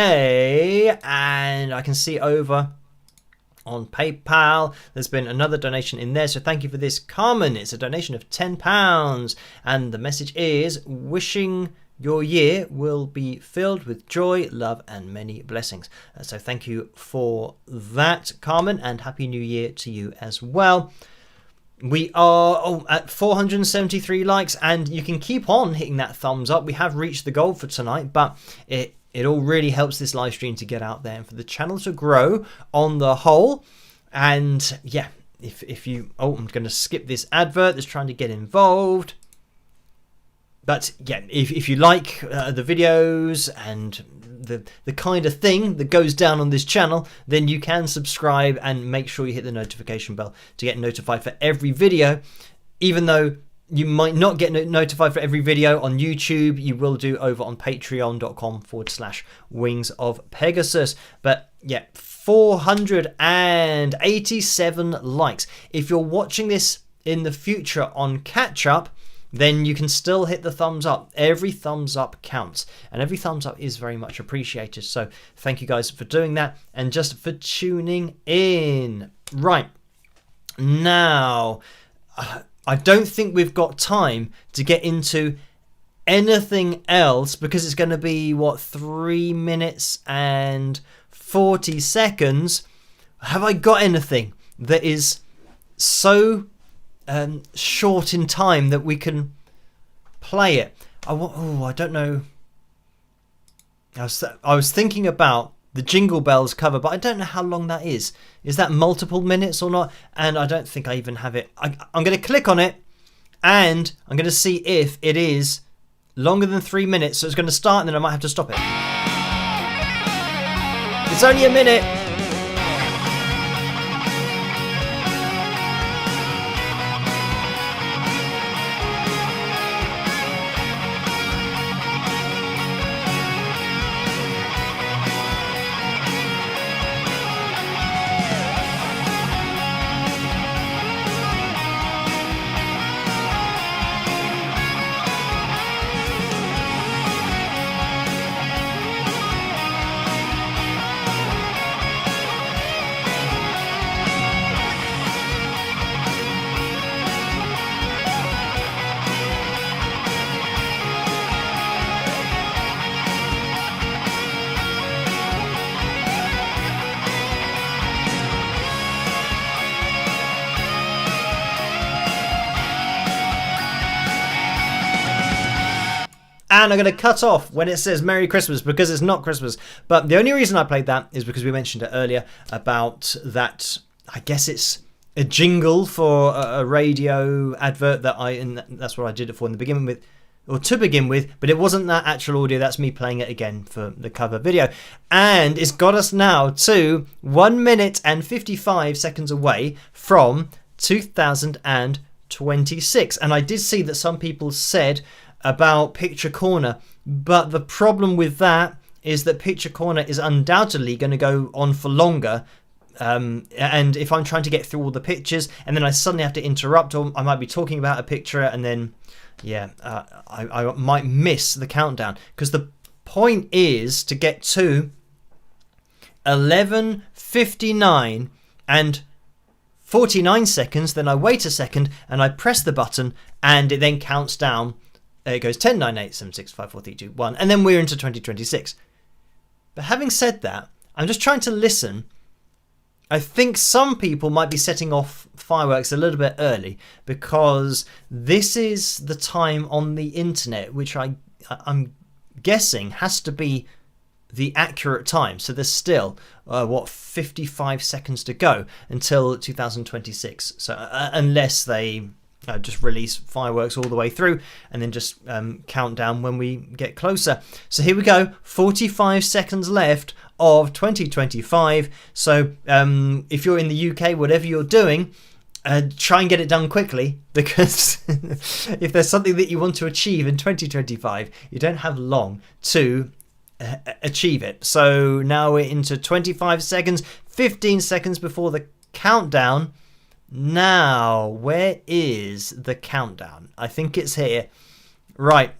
And I can see over on PayPal there's been another donation in there, so thank you for this, Carmen. It's a donation of £10 and the message is wishing your year will be filled with joy, love and many blessings. So thank you for that, Carmen, and happy new year to you as well. We are at 473 likes and you can keep on hitting that thumbs up. We have reached the goal for tonight, but it all really helps this live stream to get out there and for the channel to grow on the whole. And yeah, if you... I'm going to skip this advert that's trying to get involved. But yeah, if you like the videos and the kind of thing that goes down on this channel, then you can subscribe and make sure you hit the notification bell to get notified for every video. Even though you might not get notified for every video on YouTube, you will do over on patreon.com/Wings of Pegasus. But yeah, 487 likes. If you're watching this in the future on catch up, then you can still hit the thumbs up. Every thumbs up counts and every thumbs up is very much appreciated. So thank you guys for doing that and just for tuning in. Right, now I don't think we've got time to get into anything else because it's going to be 3 minutes and 40 seconds. Have I got anything that is so short in time that we can play it? I don't know. I was thinking about the Jingle Bells cover, but I don't know how long that is. Is that multiple minutes or not? And I don't think I even have it. I'm going to click on it and I'm going to see if it is longer than 3 minutes. So it's going to start and then I might have to stop it. It's only a minute. And I'm going to cut off when it says Merry Christmas because it's not Christmas. But the only reason I played that is because we mentioned it earlier about that. I guess it's a jingle for a radio advert and that's what I did it for in the beginning with, or to begin with. But it wasn't that actual audio. That's me playing it again for the cover video. And it's got us now to 1 minute and 55 seconds away from 2026. And I did see that some people said about Picture Corner, but the problem with that is that Picture Corner is undoubtedly going to go on for longer, and if I'm trying to get through all the pictures and then I suddenly have to interrupt, or I might be talking about a picture and then I might miss the countdown, because the point is to get to 11:59 and 49 seconds, then I wait a second and I press the button and it then counts down. It goes 10, 9, 8, 7, 6, 5, 4, 3, 2, 1, and then we're into 2026. But having said that, I'm just trying to listen. I think some people might be setting off fireworks a little bit early because this is the time on the internet, which I'm guessing has to be the accurate time. So there's still 55 seconds to go until 2026. So unless they just release fireworks all the way through and then just count down when we get closer. So here we go, 45 seconds left of 2025. So if you're in the UK, whatever you're doing, try and get it done quickly, because if there's something that you want to achieve in 2025, you don't have long to achieve it. So now we're into 25 seconds, 15 seconds before the countdown. Now, where is the countdown? I think it's here. Right,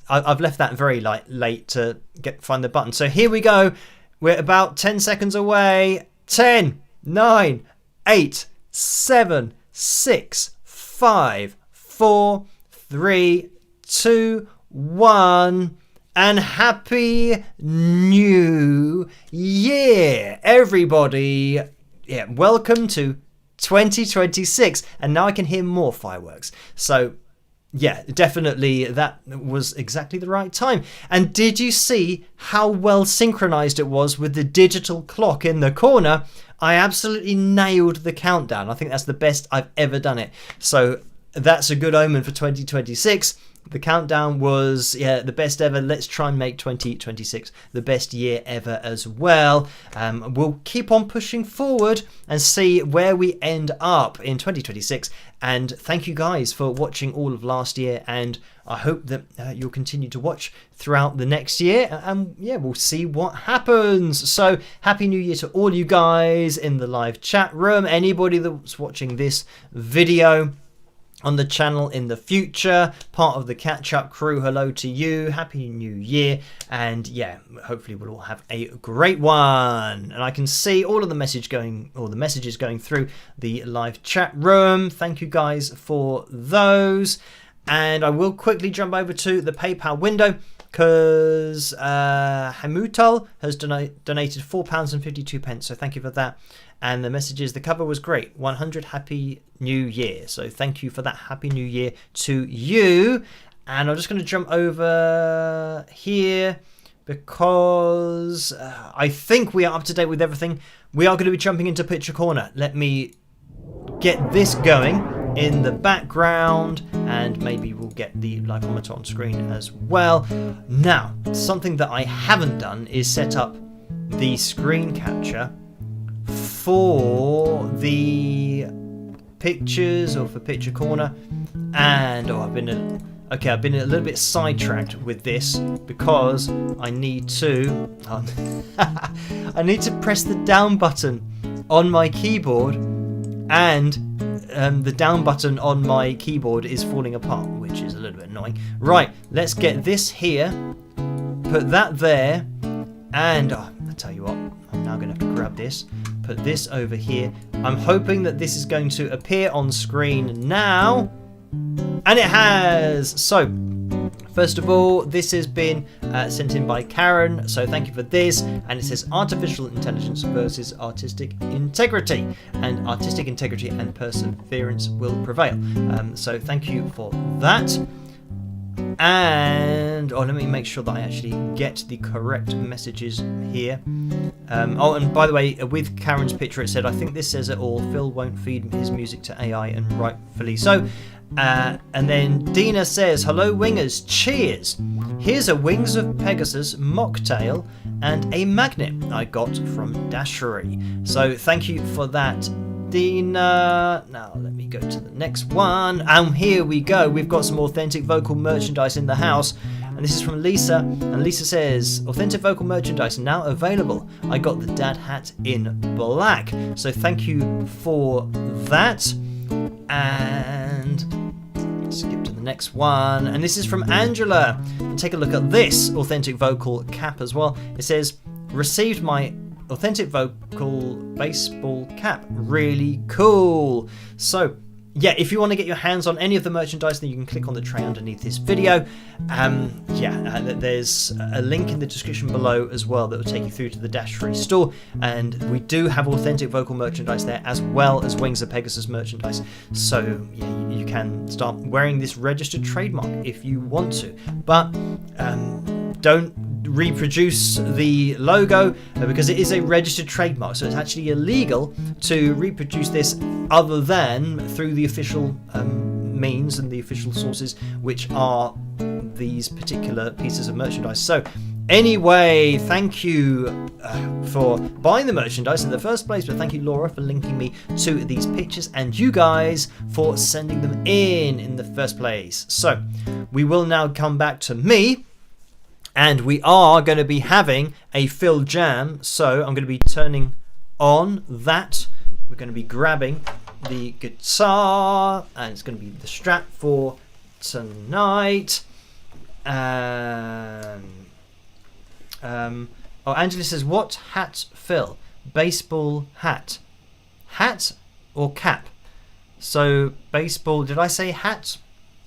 I've left that very late to find the button. So here we go. We're about 10 seconds away. 10, 9, 8, 7, 6, 5, 4, 3, 2, 1. And Happy New Year, everybody. Yeah, welcome to 2026. And now I can hear more fireworks. So yeah, definitely that was exactly the right time. And did you see how well synchronized it was with the digital clock in the corner? I absolutely nailed the countdown. I think that's the best I've ever done it. So that's a good omen for 2026. The countdown was, yeah, the best ever. Let's try and make 2026 the best year ever as well. We'll keep on pushing forward and see where we end up in 2026. And thank you guys for watching all of last year. And I hope that you'll continue to watch throughout the next year. And yeah, we'll see what happens. So Happy New Year to all you guys in the live chat room. Anybody that's watching this video on the channel in the future, part of the catch-up crew, hello to you, Happy New Year, and yeah, hopefully we'll all have a great one. And I can see all of the messages going through the live chat room. Thank you guys for those. And I will quickly jump over to the PayPal window, because Hamutal has donated £4.52, so thank you for that. And the messages, the cover was great, 100 Happy New Year. So thank you for that. Happy New Year to you. And I'm just going to jump over here because I think we are up to date with everything. We are going to be jumping into Picture Corner. Let me get this going in the background, and maybe we'll get the lipometer on screen as well. Now, something that I haven't done is set up the screen capture for the pictures, or for Picture Corner. And I've been a little bit sidetracked with this because I need to I need to press the down button on my keyboard, and the down button on my keyboard is falling apart, which is a little bit annoying. Right, let's get this here, put that there, and I tell you what, I'm now going to have to grab this, put this over here. I'm hoping that this is going to appear on screen now, and it has. So first of all, this has been sent in by Karen, so thank you for this. And it says artificial intelligence versus artistic integrity, and artistic integrity and perseverance will prevail. So thank you for that. And let me make sure that I actually get the correct messages here. And by the way, with Karen's picture, it said, I think this says it all. Phil won't feed his music to AI, and rightfully so. And then Dina says, hello wingers, cheers. Here's a Wings of Pegasus mocktail and a magnet I got from Dashery. So thank you for that, Dina. Now let me go to the next one, and here we go. We've got some authentic vocal merchandise in the house, and this is from Lisa. And Lisa says, authentic vocal merchandise now available. I got the dad hat in black, so thank you for that. And skip to the next one, and this is from Angela. And take a look at this authentic vocal cap as well. It says, received my authentic vocal baseball cap. Really cool. So yeah, if you want to get your hands on any of the merchandise, then you can click on the tray underneath this video. There's a link in the description below as well that will take you through to the Dashery store, and we do have authentic vocal merchandise there, as well as Wings of Pegasus merchandise. So yeah, you can start wearing this registered trademark if you want to, but don't reproduce the logo because it is a registered trademark, so it's actually illegal to reproduce this other than through the official means and the official sources, which are these particular pieces of merchandise. So anyway, thank you for buying the merchandise in the first place, but thank you, Laura, for linking me to these pictures, and you guys for sending them in the first place. So we will now come back to me, and we are going to be having a fill jam. So I'm going to be turning on that. We're going to be grabbing the guitar, and it's going to be the strap for tonight. Angela says, what hat, Phil? Baseball hat. Hat or cap? So baseball, did I say hat?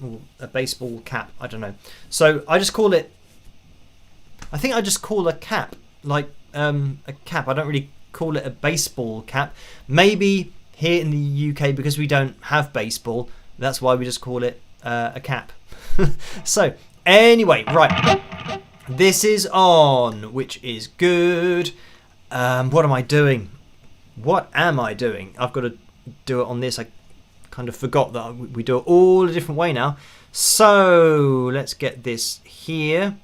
Or a baseball cap? I don't know. So I just call it, I think I just call a cap like a cap. I don't really call it a baseball cap. Maybe here in the UK, because we don't have baseball, that's why we just call it a cap. So anyway, right. This is on, which is good. What am I doing? I've got to do it on this. I kind of forgot that we do it all a different way now. So let's get this here.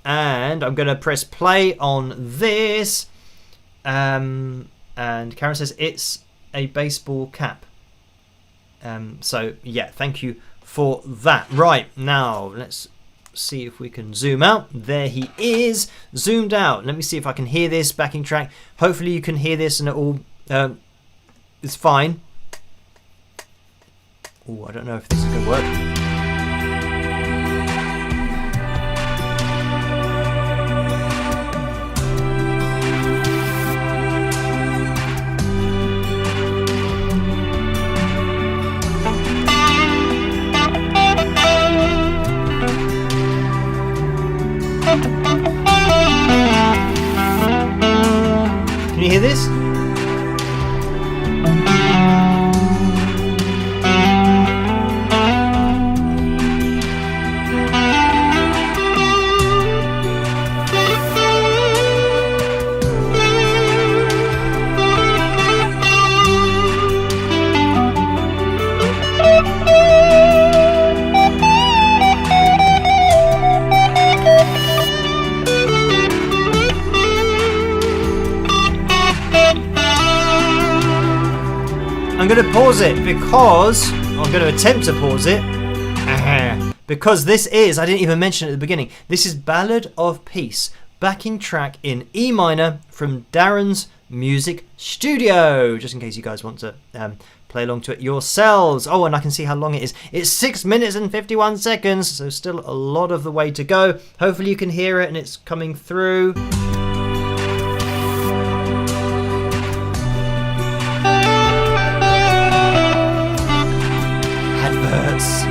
And I'm going to press play on this. And Karen says it's a baseball cap. So yeah, thank you for that. Right, now let's see if we can zoom out. There he is, zoomed out. Let me see if I can hear this backing track. Hopefully you can hear this and it all is fine. Oh, I don't know if this is going to work. Can you hear this? I'm going to pause it because I'm going to attempt to pause it because this is, I didn't even mention it at the beginning, this is Ballad of Peace, backing track in E minor from Darren's Music Studio, just in case you guys want to play along to it yourselves. Oh, and I can see how long it is. It's 6 minutes and 51 seconds, so still a lot of the way to go. Hopefully you can hear it and it's coming through. Adverts.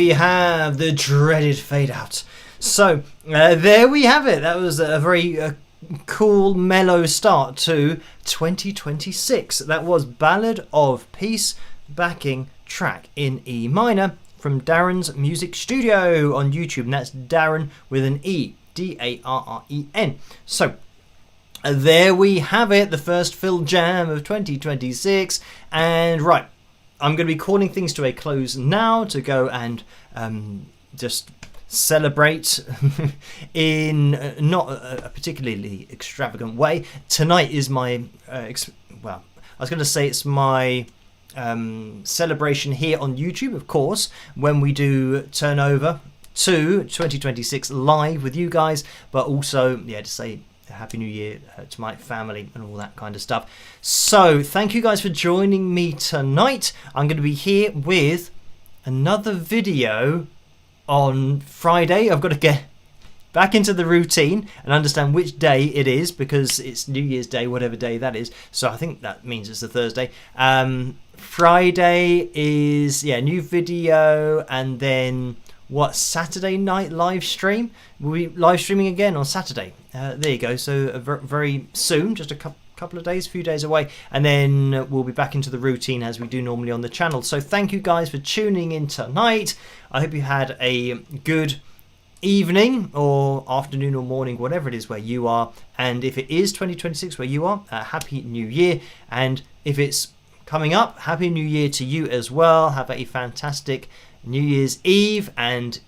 we have the dreaded fade out. So there we have it. That was a very cool, mellow start to 2026. That was Ballad of Peace backing track in E minor from Darren's Music Studio on YouTube, and that's Darren with an E, Darren. So there we have it, the first Phil Jam of 2026. And right, I'm going to be calling things to a close now to go and just celebrate in not a particularly extravagant way. Tonight is my I was going to say it's my celebration here on YouTube, of course, when we do turn over to 2026 live with you guys, but also to say Happy New Year to my family and all that kind of stuff. So thank you guys for joining me tonight. I'm going to be here with another video on Friday. I've got to get back into the routine and understand which day it is, because it's New Year's Day, whatever day that is. So I think that means it's a Thursday. Friday is new video, and then Saturday night live stream. We'll be live streaming again on Saturday. There you go. So very soon, just a couple of days, few days away, and then we'll be back into the routine as we do normally on the channel. So thank you guys for tuning in tonight. I hope you had a good evening or afternoon or morning, whatever it is where you are. And if it is 2026 where you are, Happy New Year. And if it's coming up, Happy New Year to you as well. Have a fantastic New Year's Eve, and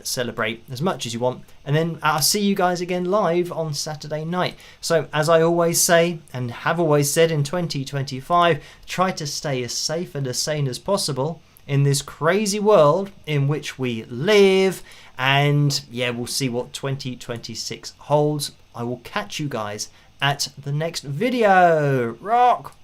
celebrate as much as you want. And then I'll see you guys again live on Saturday night. So as I always say, and have always said in 2025, try to stay as safe and as sane as possible in this crazy world in which we live. And we'll see what 2026 holds. I will catch you guys at the next video. Rock!